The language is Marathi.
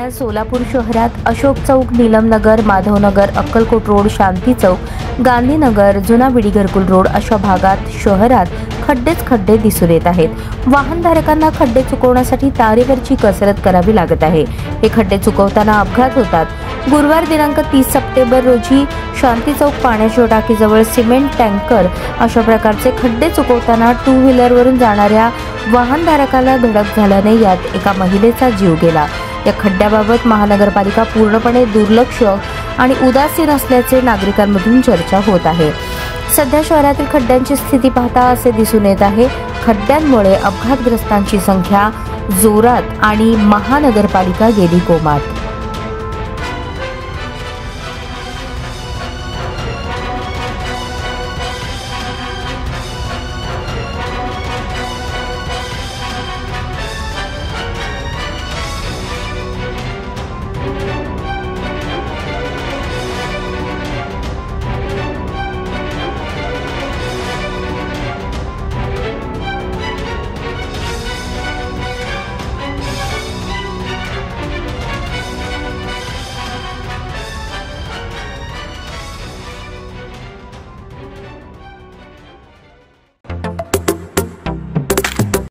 दरम्यान सोलापूर शहरात अशोक चौक, नीलमनगर, माधवनगर, अक्कलकोट रोड, शांती चौक, गांधीनगर, जुना बिडी घरकुल रोड अशा भागात शहरात खड्डेच खड्डे दिसून येत आहेत. वाहनधारकांना खड्डे चुकवण्यासाठी तारेवरची कसरत करावी लागत आहे. हे खड्डे चुकवताना अपघात होतात. गुरुवार दिनांक 30 सप्टेंबर रोजी शांती चौक पाण्याच्या टाकीजवळ सिमेंट टँकर अशा प्रकारचे खड्डे चुकवताना टू व्हीलरवरून जाणाऱ्या वाहनधारकाला धडक झाल्याने यात एका महिलेचा जीव गेला. या खड्ड्याबाबत महानगरपालिका पूर्णपणे दुर्लक्ष आणि उदासीन असल्याचे नागरिकांमधून चर्चा होत आहे. सध्या शहरातील खड्ड्यांची स्थिती पाहता असे दिसून येत आहे. खड्ड्यांमुळे अपघातग्रस्तांची संख्या जोरात आणि महानगरपालिका गेली कोमात.